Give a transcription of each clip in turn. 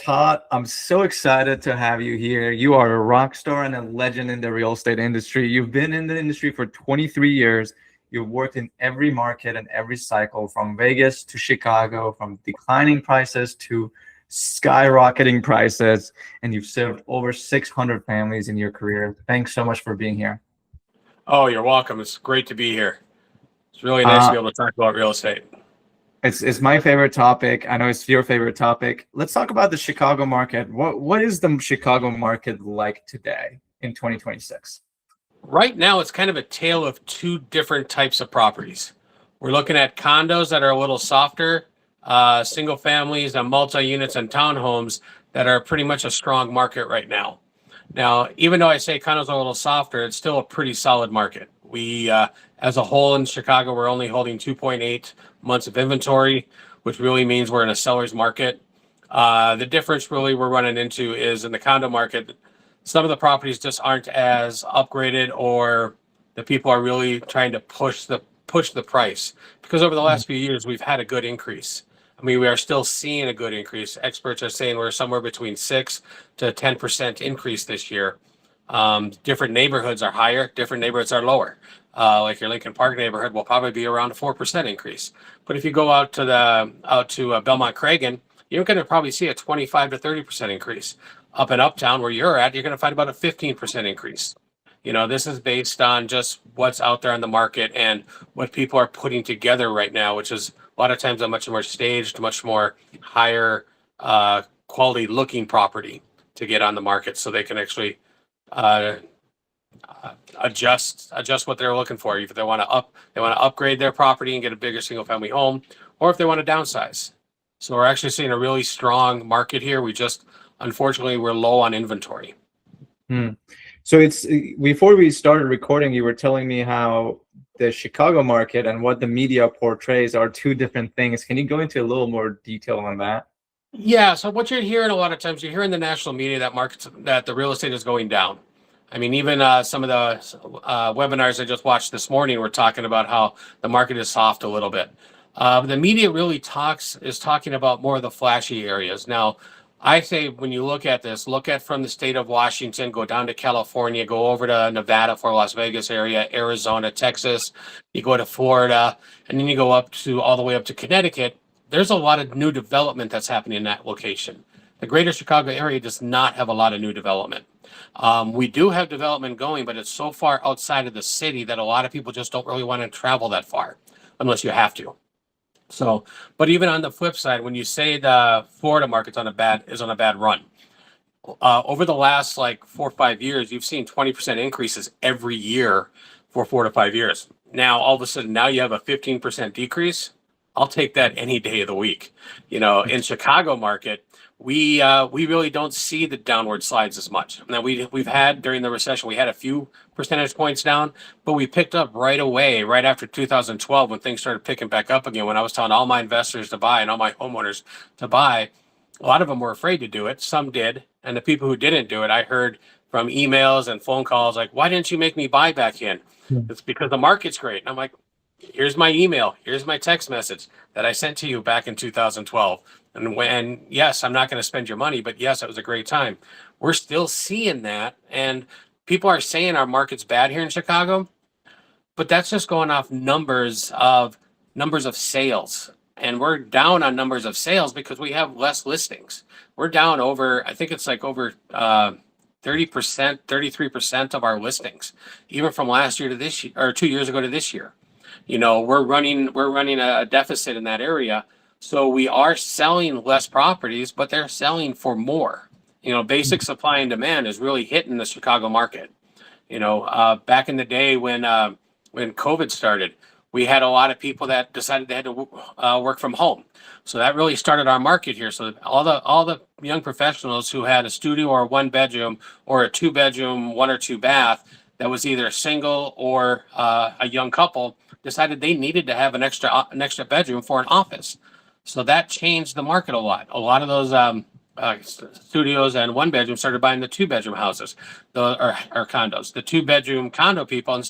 Todd, I'm so excited to have you here. You are a rock star and a legend in the real estate industry. You've been in the industry for 23 years. You've worked in every market and every cycle, from Vegas to Chicago, from declining prices to skyrocketing prices, and you've served over 600 families in your career. Thanks so much for being here. Oh, you're welcome. It's great to be here. It's really nice to Uh, be able to talk about real estate. it's my favorite topic. I know it's your favorite topic. Let's talk about the Chicago market. What is the Chicago market like today in 2026? Right now, it's kind of a tale of two different types of properties. We're looking at condos that are a little softer, single families and multi-units and townhomes that are pretty much a strong market right now. Now, even though I say condos are a little softer, it's still a pretty solid market. As a whole in Chicago, we're only holding 2.8 months of inventory, which really means we're in a seller's market. The difference really we're running into is in the condo market, some of the properties just aren't as upgraded, or the people are really trying to push the price, because over the last few years we've had a good increase. I mean, we are still seeing a good increase. Experts are saying we're somewhere between 6 to 10% increase this year. Different neighborhoods are higher, different neighborhoods are lower. Like your Lincoln Park neighborhood will probably be around a 4% increase. But if you go out to Belmont Cragen, you're going to probably see a 25 to 30% increase. Up in Uptown, where you're at, you're going to find about a 15% increase. This is based on just what's out there on the market and what people are putting together right now, which is a lot of times a much more staged, much more higher quality looking property to get on the market, so they can actually uh, adjust what they're looking for. If they want to upgrade their property and get a bigger single family home, or if they want to downsize. So we're actually seeing a really strong market here. Unfortunately, we're low on inventory. Hmm. So it's before we started recording, you were telling me how the Chicago market and what the media portrays are two different things. Can you go into a little more detail on that? Yeah, so what you're hearing a lot of times, you hear in the national media that the real estate is going down. I mean, even some of the webinars I just watched this morning were talking about how the market is soft a little bit. The media really is talking about more of the flashy areas. Now, I say when you look at this, look at from the state of Washington, go down to California, go over to Nevada for Las Vegas area, Arizona, Texas, you go to Florida, and then you go all the way up to Connecticut. There's a lot of new development that's happening in that location. The greater Chicago area does not have a lot of new development. We do have development going, but it's so far outside of the city that a lot of people just don't really want to travel that far unless you have to. So, but even on the flip side, when you say the Florida market's on a bad run, over the last like 4 or 5 years, you've seen 20% increases every year for 4 to 5 years. Now, all of a sudden, now you have a 15% decrease. I'll take that any day of the week. In Chicago market, we really don't see the downward slides as much. Now we've had during the recession, we had a few percentage points down, but we picked up right away, right after 2012, when things started picking back up again. When I was telling all my investors to buy and all my homeowners to buy, a lot of them were afraid to do it. Some did, and the people who didn't do it, I heard from emails and phone calls like, "Why didn't you make me buy back in?" It's because the market's great. And I'm like, here's my email, here's my text message that I sent to you back in 2012. And yes, I'm not going to spend your money, but yes, it was a great time. We're still seeing that. And people are saying our market's bad here in Chicago, but that's just going off numbers of sales. And we're down on numbers of sales because we have less listings. We're down over, I think it's like over 30%, 33% of our listings, even from last year to this year, or 2 years ago to this year. We're running a deficit in that area. So we are selling less properties, but they're selling for more. Basic supply and demand is really hitting the Chicago market. Back in the day when COVID started, we had a lot of people that decided they had to work from home. So that really started our market here. So all the young professionals who had a studio or a 1 bedroom or a 2 bedroom, 1 or 2 bath that was either single or a young couple decided they needed to have an extra bedroom for an office. So that changed the market a lot. A lot of those studios and 1 bedrooms started buying the 2 bedroom houses, or condos. The 2 bedroom condo people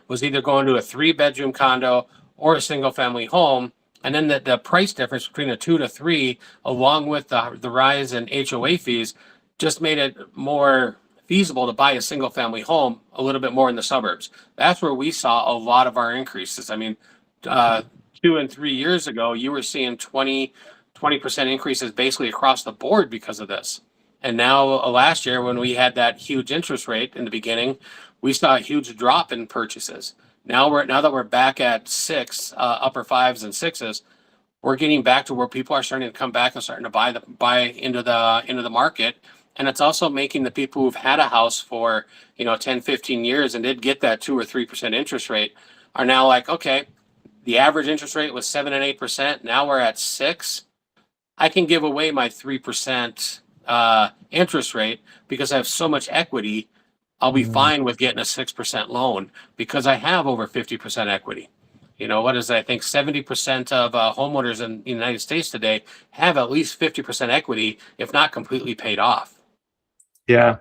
was either going to a 3 bedroom condo or a single family home, And then the price difference between a 2 to 3, along with the rise in HOA fees, just made it more feasible to buy a single family home a little bit more in the suburbs. That's where we saw a lot of our increases. I mean, uh, 2 and 3 years ago, you were seeing 20% increases basically across the board because of this. And now last year, when we had that huge interest rate in the beginning, we saw a huge drop in purchases. Now that we're back at six, upper fives and sixes, we're getting back to where people are starting to come back and starting to buy into the market. And it's also making the people who've had a house for 10, 15 years and did get that 2 or 3% interest rate are now like, okay, the average interest rate was 7 and 8%. Now we're at 6. I can give away my 3% interest rate because I have so much equity. I'll be fine with getting a 6% loan because I have over 50% equity. What is that? I think 70% of homeowners in the United States today have at least 50% equity, if not completely paid off. Yeah,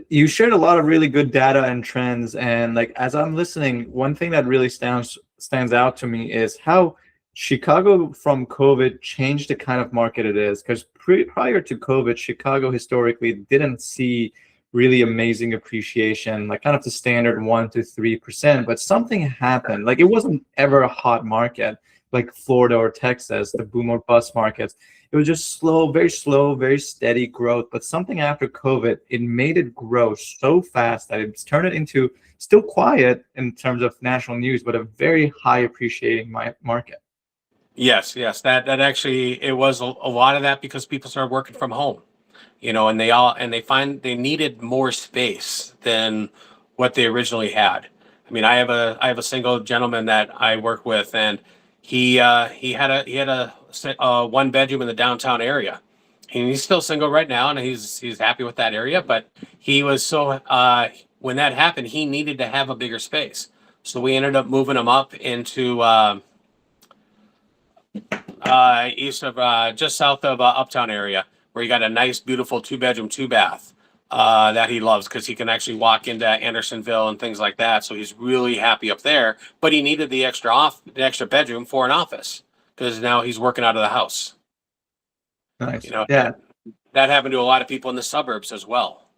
you shared a lot of really good data and trends, and like as I'm listening, one thing that really stands out to me is how Chicago from COVID changed the kind of market it is. Because prior to COVID, Chicago historically didn't see really amazing appreciation, like kind of the standard 1 to 3%. But something happened. Like it wasn't ever a hot market like Florida or Texas, the boom or bust markets. It was just slow, very steady growth. But something after COVID, it made it grow so fast that it's turned it into still quiet in terms of national news, but a very high appreciating market. Yes, yes, that actually it was a lot of that because people started working from home, and they find they needed more space than what they originally had. I mean, I have a single gentleman that I work with, and he had a 1 bedroom in the downtown area. And he's still single right now, and he's happy with that area. But he was when that happened, he needed to have a bigger space, so we ended up moving him up into east of just south of Uptown area, where he got a nice, beautiful 2 bedroom, 2 bath that he loves because he can actually walk into Andersonville and things like that. So he's really happy up there. But he needed the extra bedroom for an office because now he's working out of the house. Nice. Yeah. That happened to a lot of people in the suburbs as well.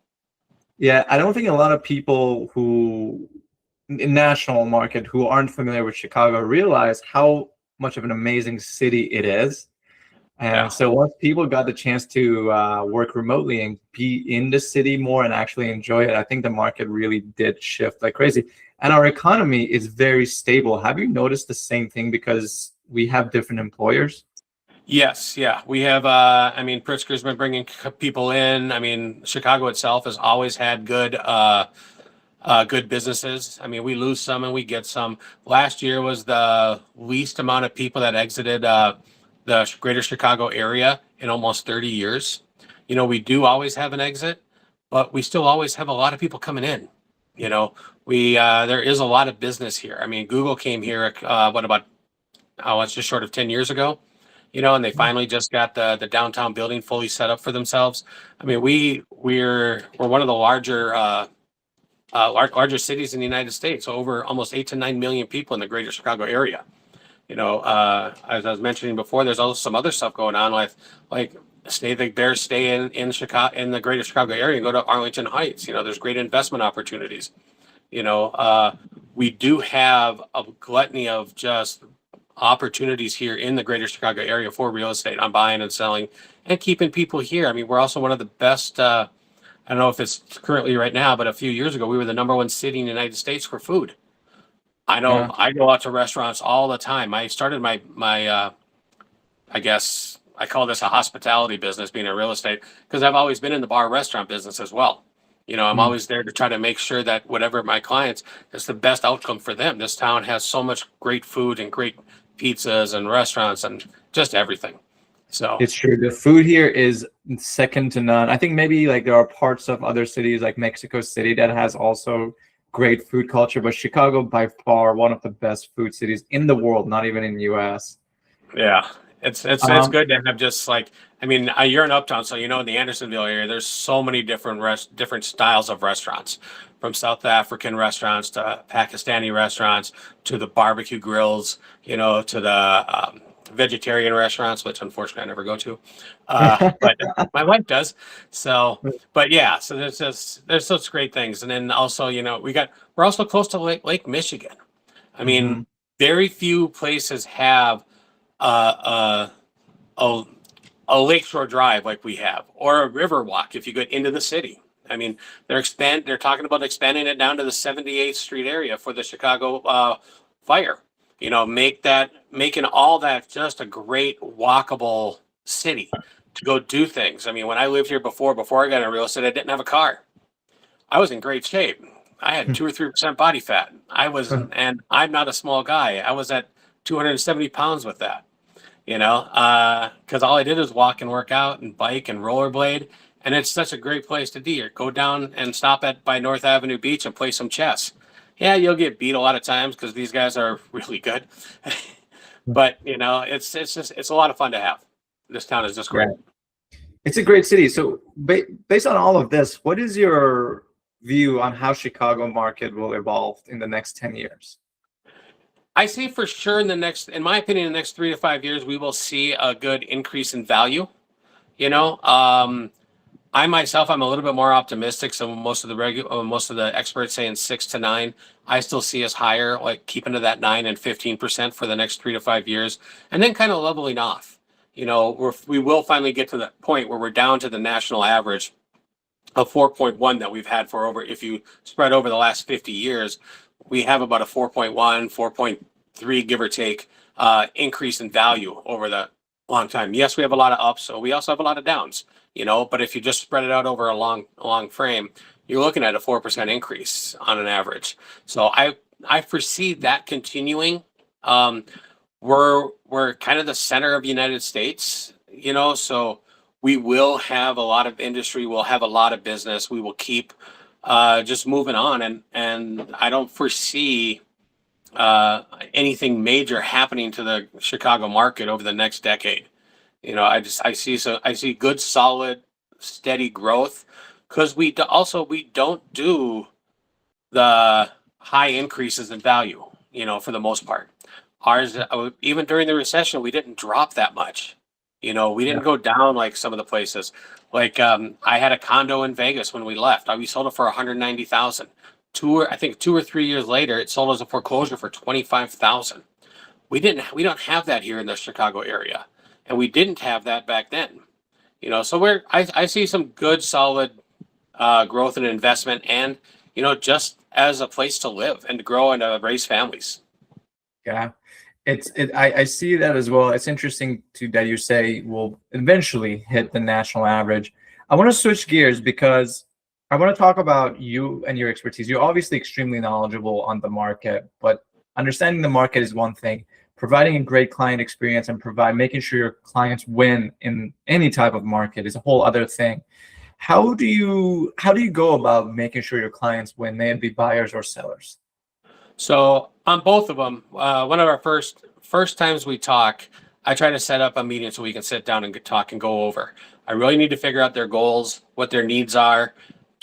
Yeah, I don't think a lot of people who in national market who aren't familiar with Chicago realize how much of an amazing city it is. And Yeah. so once people got the chance to work remotely and be in the city more and actually enjoy it, I think the market really did shift like crazy. And our economy is very stable. Have you noticed the same thing because we have different employers? Yes, yeah, we have. I mean, Pritzker's been bringing people in. I mean, Chicago itself has always had good businesses. I mean, we lose some and we get some. Last year was the least amount of people that exited the greater Chicago area in almost 30 years. We do always have an exit, but we still always have a lot of people coming in. There is a lot of business here. I mean, Google came here, it's just short of 10 years ago, and they finally just got the downtown building fully set up for themselves. I mean, we're one of the larger cities in the United States, over almost 8 to 9 million people in the greater Chicago area. As I was mentioning before, there's also some other stuff going on, like the Bears stay in Chicago, in the greater Chicago area, and go to Arlington Heights. There's great investment opportunities. We do have a gluttony of just opportunities here in the greater Chicago area for real estate on buying and selling and keeping people here. I mean, we're also one of the best. I don't know if it's currently right now, but a few years ago, we were the #1 city in the United States for food. Yeah. I go out to restaurants all the time. I started my I guess I call this a hospitality business, being in real estate, because I've always been in the bar restaurant business as well. I'm Mm. always there to try to make sure that whatever my clients, it's the best outcome for them. This town has so much great food and great pizzas and restaurants and just everything. So It's true. The food here is second to none. I think maybe like there are parts of other cities like Mexico City that has also great food culture, but Chicago by far one of the best food cities in the world, not even in the US. yeah, it's Um, good to have just like, I mean, you're in Uptown, so in the Andersonville area, there's so many different styles of restaurants, from South African restaurants to Pakistani restaurants to the barbecue grills, to the vegetarian restaurants, which unfortunately I never go to, but my wife does. So, but yeah, so there's such great things, and then also we're also close to Lake Michigan. I mean, Mhm. very few places have uh, a a lakeshore drive like we have, or a river walk if you get into the city. I mean, they're talking about expanding it down to the 78th Street area for the Chicago fire. Making all that just a great walkable city to go do things. I mean, when I lived here before I got into real estate, I didn't have a car. I was in great shape. I had 2 or 3% body fat. And I'm not a small guy. I was at 270 pounds with that, because all I did was walk and work out and bike and rollerblade. And it's such a great place to be. Or go down and stop by North Avenue Beach and play some chess. Yeah, you'll get beat a lot of times because these guys are really good. But it's a lot of fun to have. This town is just great. Yeah. It's a great city. So based on all of this, what is your view on how Chicago market will evolve in the next 10 years? I see for sure in my opinion, the next 3 to 5 years, we will see a good increase in value. I myself, I'm a little bit more optimistic. So most of the experts saying 6 to 9. I still see us higher, like keeping to that 9 and 15% for the next 3 to 5 years, and then kind of leveling off. We will finally get to the point where we're down to the national average of 4.1 that we've had if you spread over the last 50 years, we have about a 4.1, 4.3, give or take, increase in value over the long time. Yes, we have a lot of ups, so we also have a lot of downs, but if you just spread it out over a long frame, you're looking at a 4% increase on an average. So I foresee that continuing. We're kind of the center of the United States, so we will have a lot of industry, we'll have a lot of business, we will keep just moving on, and I don't foresee anything major happening to the Chicago market over the next decade. I see good, solid, steady growth, because we don't do the high increases in value, for the most part. Ours, even during the recession, we didn't drop that much. We didn't go down like some of the places. Like I had a condo in Vegas when we left. We sold it for $190,000. I think 2 or 3 years later, it sold as a foreclosure for $25,000. We don't have that here in the Chicago area, and we didn't have that back then. So I see some good, solid growth and investment, and just as a place to live and to grow and to raise families. Yeah. I see that as well. It's interesting that you say we'll eventually hit the national average. I want to switch gears because I want to talk about you and your expertise. You're obviously extremely knowledgeable on the market, but understanding the market is one thing. Providing a great client experience and making sure your clients win in any type of market is a whole other thing. How do you go about making sure your clients win, may it be buyers or sellers? So on both of them, one of our first times we talk, I try to set up a meeting so we can sit down and talk and go over. I really need to figure out their goals, what their needs are,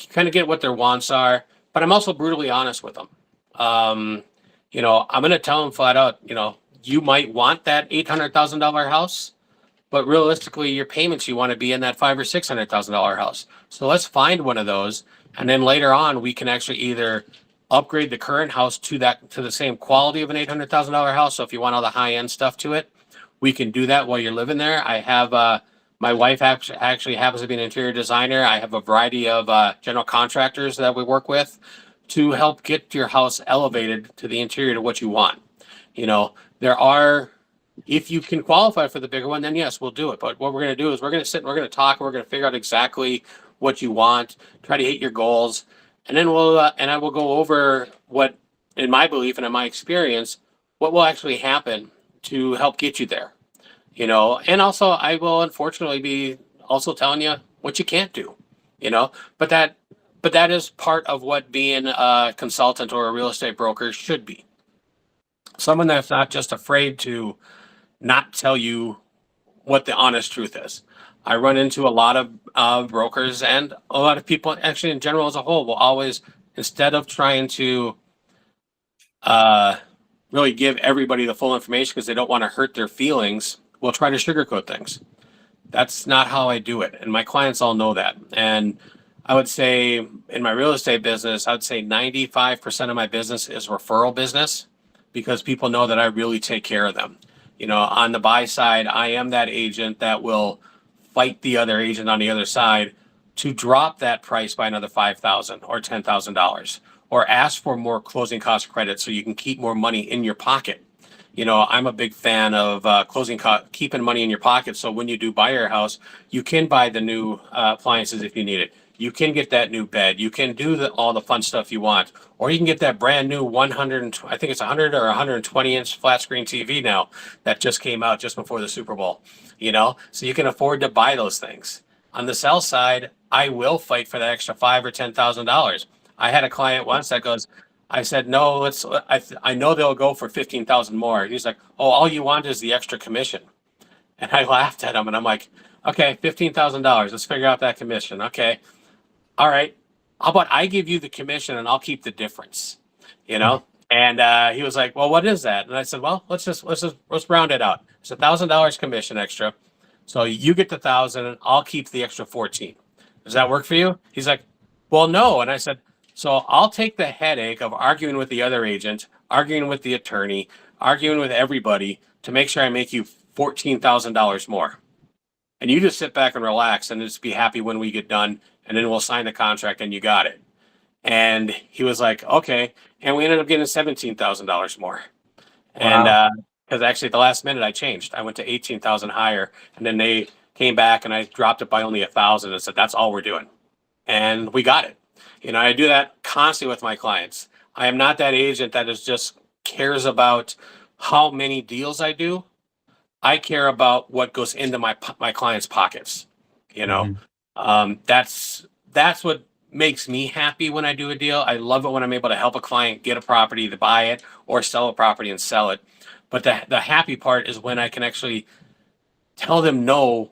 kind of get what their wants are, but I'm also brutally honest with them. I'm going to tell them flat out, you might want that $800,000 house, but realistically, your payments, you want to be in that $500,000 or $600,000 house. So let's find one of those, and then later on, we can actually either upgrade the current house to the same quality of an $800,000 house. So if you want all the high end stuff to it, we can do that while you're living there. I have my wife actually happens to be an interior designer. I have a variety of general contractors that we work with to help get your house elevated to the interior to what you want. If you can qualify for the bigger one, then yes, we'll do it. But what we're going to do is we're going to sit and we're going to talk. And we're going to figure out exactly what you want, try to hit your goals. And then I will go over what, in my belief and in my experience, what will actually happen to help get you there, and also I will unfortunately be also telling you what you can't do, but that is part of what being a consultant or a real estate broker should be. Someone that's not just afraid to not tell you what the honest truth is. I run into a lot of brokers, and a lot of people actually in general as a whole will always instead of trying to uh, really give everybody the full information because they don't want to hurt their feelings, we'll try to sugarcoat things. That's not how I do it. And my clients all know that. And I would say in my real estate business, I would say 95% of my business is referral business because people know that I really take care of them. You know, on the buy side, I am that agent that will fight the other agent on the other side to drop that price by another $5,000 or $10,000 or ask for more closing cost credit so you can keep more money in your pocket. You know, I'm a big fan of keeping money in your pocket. So when you do buy your house, you can buy the new appliances if you need it. You can get that new bed. You can do all the fun stuff you want, or you can get that brand new 100. I think it's 100 or 120 inch flat screen TV now that just came out just before the Super Bowl. You know, so you can afford to buy those things. On the sell side, I will fight for that extra $5,000 or $10,000. I had a client once that goes, I said, no, I know they'll go for 15,000 more. He's like, oh, all you want is the extra commission. And I laughed at him and I'm like, okay, $15,000. Let's figure out that commission. Okay. All right. How about I give you the commission and I'll keep the difference, you know? And he was like, well, what is that? And I said, well, let's round it out. It's $1,000 commission extra. So you get the 1,000 and I'll keep the extra 14. Does that work for you? He's like, well, no. And I said, so I'll take the headache of arguing with the other agent, arguing with the attorney, arguing with everybody to make sure I make you $14,000 more. And you just sit back and relax and just be happy when we get done. And then we'll sign the contract and you got it. And he was like, okay. And we ended up getting $17,000 more. And because actually at the last minute I changed. I went to 18,000 higher. And then they came back and I dropped it by only 1,000 and said, that's all we're doing. And we got it. You know, I do that constantly with my clients. I am not that agent that is just cares about how many deals I do. I care about what goes into my clients' pockets. You know, that's what makes me happy when I do a deal. I love it when I'm able to help a client get a property to buy it or sell a property and sell it. But the happy part is when I can actually tell them, no,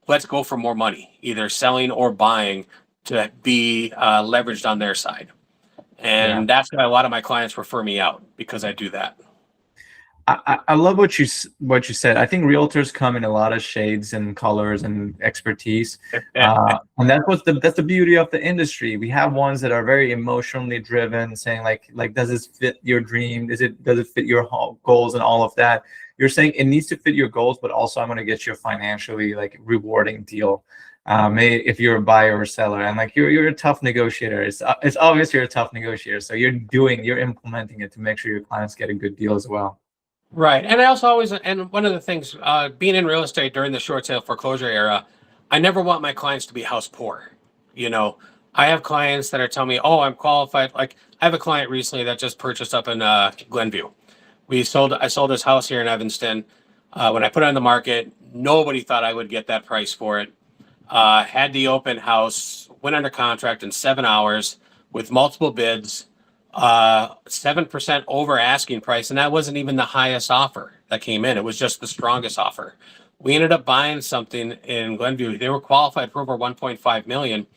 let's go for more money, either selling or buying, to be leveraged on their side. And that's why a lot of my clients refer me out, because I do that. I love what you said. I think realtors come in a lot of shades and colors and expertise, and that's the beauty of the industry. We have ones that are very emotionally driven, saying like does this fit your dream? Does it fit your goals and all of that? You're saying it needs to fit your goals, but also I'm going to get you a financially like rewarding deal. If you're a buyer or seller, and like you're a tough negotiator. It's obvious you're a tough negotiator. So you're implementing it to make sure your clients get a good deal as well. Right. And I also and one of the things, being in real estate during the short sale foreclosure era, I never want my clients to be house poor. You know, I have clients that are telling me, oh, I'm qualified. Like I have a client recently that just purchased up in Glenview. I sold his house here in Evanston. When I put it on the market, nobody thought I would get that price for it. Had the open house, went under contract in 7 hours with multiple bids. 7% over asking price, and that wasn't even the highest offer that came in. It was just the strongest offer. We ended up buying something in Glenview. They were qualified for over 1.5 million.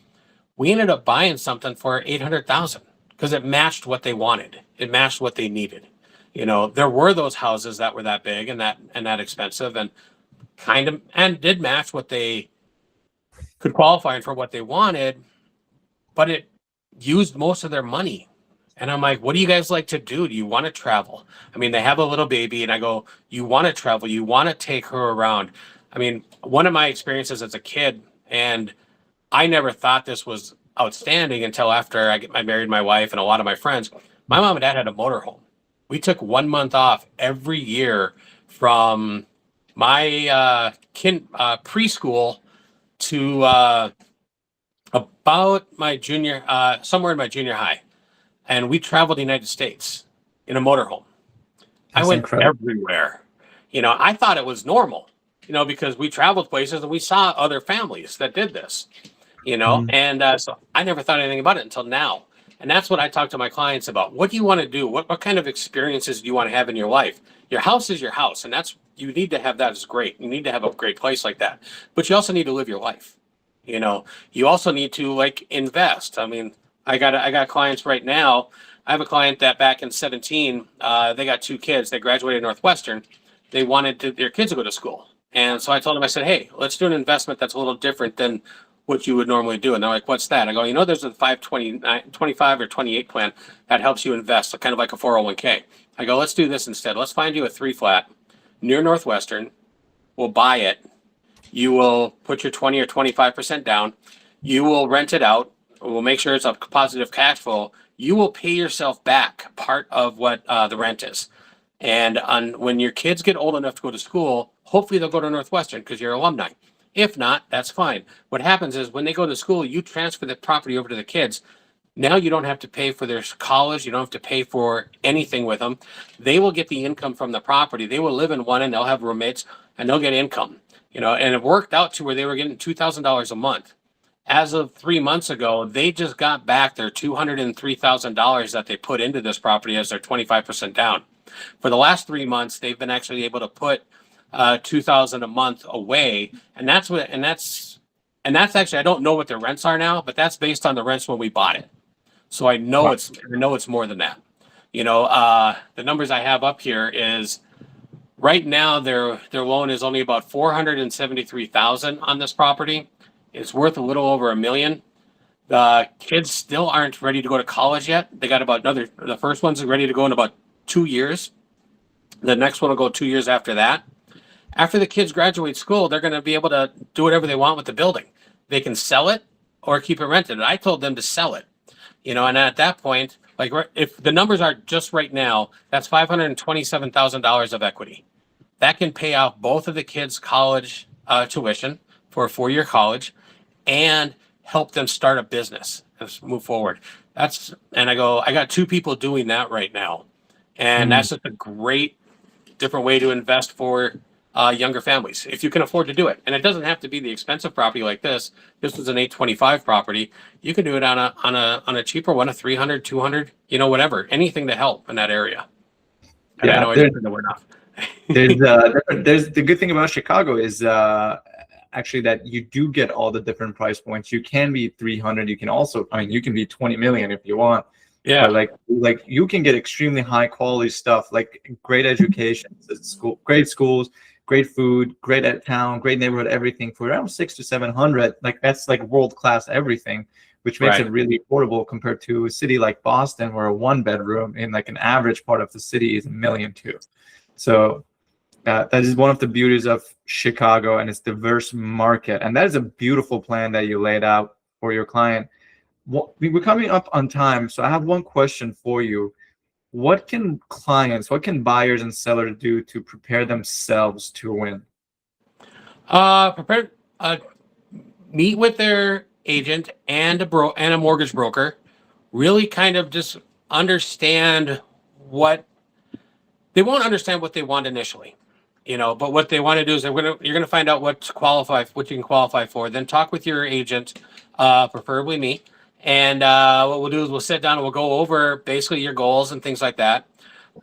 We ended up buying something for 800,000 because it matched what they wanted. It matched what they needed. You know, there were those houses that were that big and that expensive and did match what they could qualify for, what they wanted, but it used most of their money. And I'm like, what do you guys like to do? Do you want to travel? I mean, they have a little baby and I go, you want to travel? You want to take her around? I mean, one of my experiences as a kid, and I never thought this was outstanding until after I married my wife and a lot of my friends. My mom and dad had a motorhome. We took 1 month off every year from my preschool to about my somewhere in my junior high. And we traveled the United States in a motorhome. I went everywhere. You know, I thought it was normal, you know, because we traveled places and we saw other families that did this, you know, and so I never thought anything about it until now. And that's what I talk to my clients about. What do you want to do? What kind of experiences do you want to have in your life? Your house is your house, and you need to have that as great. You need to have a great place like that. But you also need to live your life. You know, you also need to like invest. I mean, I got clients right now. I have a client that back in 17, they got two kids. They graduated Northwestern. They wanted their kids to go to school. And so I told them, I said, hey, let's do an investment that's a little different than what you would normally do. And they're like, what's that? I go, there's a 25 or 28 plan that helps you invest, so kind of like a 401k. I go, let's do this instead. Let's find you a 3-flat near Northwestern. We'll buy it. You will put your 20 or 25% down. You will rent it out. We'll make sure it's a positive cash flow. You will pay yourself back part of what the rent is. And when your kids get old enough to go to school, hopefully they'll go to Northwestern because you're alumni. If not, that's fine. What happens is when they go to school, you transfer the property over to the kids. Now you don't have to pay for their college. You don't have to pay for anything with them. They will get the income from the property. They will live in one and they'll have roommates and they'll get income. And it worked out to where they were getting $2,000 a month. As of 3 months ago, they just got back their $203,000 that they put into this property as their 25% down. For the last 3 months, they've been actually able to put $2,000 a month away, and that's actually, I don't know what their rents are now, but that's based on the rents when we bought it. So I know it's more than that. The numbers I have up here is right now their loan is only about $473,000 on this property. It's worth a little over $1 million. The kids still aren't ready to go to college yet. They got the first one's ready to go in about 2 years. The next one will go 2 years after that. After the kids graduate school, they're going to be able to do whatever they want with the building. They can sell it or keep it rented. And I told them to sell it, and at that point, like if the numbers are just right now, that's $527,000 of equity. That can pay off both of the kids' college tuition for a 4-year college and help them start a business and move forward. And I got 2 people doing that right now. And that's just a great different way to invest for younger families, if you can afford to do it. And it doesn't have to be the expensive property like this. This was an 825 property. You can do it on a cheaper one, a 300, 200, whatever, anything to help in that area. And Yeah, I know I didn't say the word enough. there's the good thing about Chicago is actually that you do get all the different price points. You can be 300. You can also, you can be 20 million if you want. Yeah, but like you can get extremely high quality stuff, like great education, great schools, great food, great at town, great neighborhood, everything for around 600 to 700. Like that's like world class everything, which makes it really affordable compared to a city like Boston, where a 1-bedroom in like an average part of the city is $1 million too. So that is one of the beauties of Chicago and its diverse market, and that is a beautiful plan that you laid out for your client. We're coming up on time, so I have one question for you. What can buyers and sellers do to prepare themselves to win? Meet with their agent and a mortgage broker. Really kind of just understand they won't understand what they want initially, but what they want to do is you're gonna find out what you can qualify for. Then talk with your agent, preferably me. And what we'll do is we'll sit down and we'll go over basically your goals and things like that.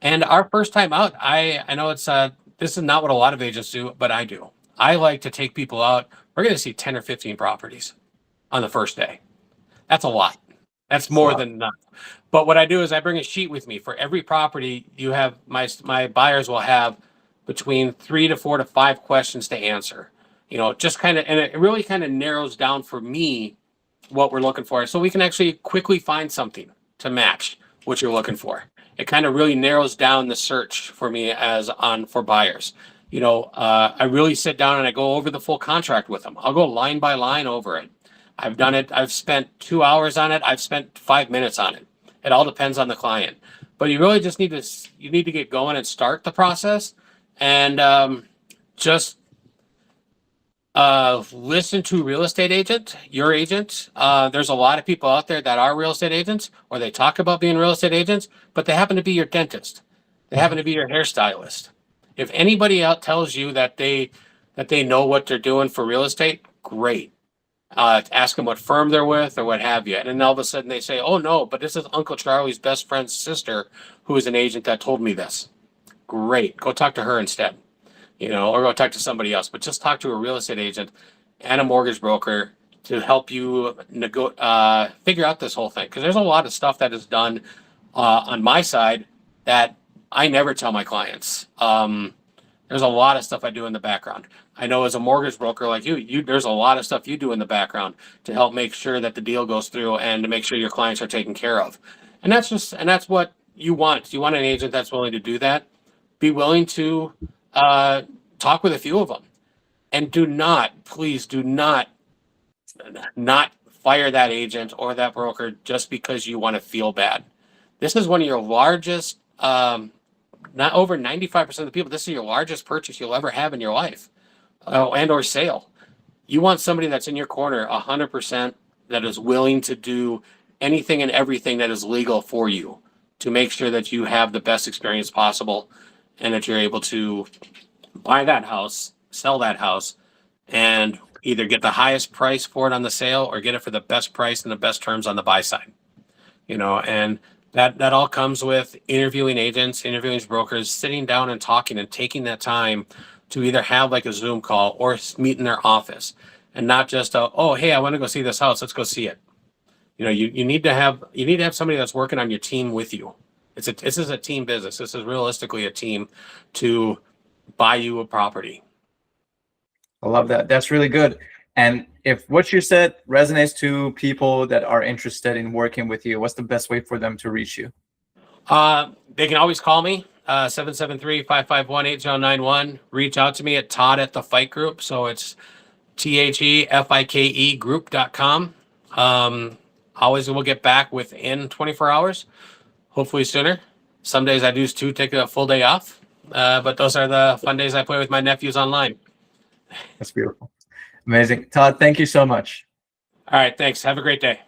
And our first time out, I know this is not what a lot of agents do, but I do. I like to take people out. We're going to see 10 or 15 properties on the first day. That's a lot. That's more than enough. But what I do is I bring a sheet with me for every property. You have my buyers will have between 3 to 4 to 5 questions to answer. Just kind of, and it really kind of narrows down for me what we're looking for, so we can actually quickly find something to match what you're looking for. It kind of really narrows down the search for me for buyers. I really sit down and I go over the full contract with them. I'll go line by line over it. I've done it. I've spent 2 hours on it. I've spent 5 minutes on it. It all depends on the client. But you really just need to get going and start the process, and just listen to your agent. There's a lot of people out there that are real estate agents, or they talk about being real estate agents, but they happen to be your dentist. They happen to be your hairstylist. If anybody out tells you that they know what they're doing for real estate, great. Ask them what firm they're with or what have you. And then all of a sudden they say, oh no, but this is Uncle Charlie's best friend's sister who is an agent that told me this. Great. Go talk to her instead. Or go talk to somebody else, but just talk to a real estate agent and a mortgage broker. to help you figure out this whole thing. Because there's a lot of stuff that is done on my side that I never tell my clients. There's a lot of stuff I do in the background. I know as a mortgage broker like you, there's a lot of stuff you do in the background to help make sure that the deal goes through and to make sure your clients are taken care of. And that's what you want. You want an agent that's willing to do that. Be willing to talk with a few of them. And please do not fire that agent or that broker just because you want to feel bad. This is one of your largest, not over 95% of the people, this is your largest purchase you'll ever have in your life and or sale. You want somebody that's in your corner 100% that is willing to do anything and everything that is legal for you to make sure that you have the best experience possible and that you're able to buy that house, sell that house, and either get the highest price for it on the sale or get it for the best price and the best terms on the buy side. And that all comes with interviewing agents, interviewing brokers, sitting down and talking and taking that time to either have like a Zoom call or meet in their office, and not just oh, hey, I want to go see this house, let's go see it. You need to have somebody that's working on your team with you. This is a team business. This is realistically a team to buy you a property. I love that. That's really good. And if what you said resonates to people that are interested in working with you, what's the best way for them to reach you? They can always call me, 773-551-8091. Reach out to me at Todd at the Fike Group. So it's THEFIKE group.com. Always will get back within 24 hours, hopefully sooner. Some days I do too, take a full day off. But those are the fun days I play with my nephews online. That's beautiful. Amazing. Todd, thank you so much. All right. Thanks. Have a great day.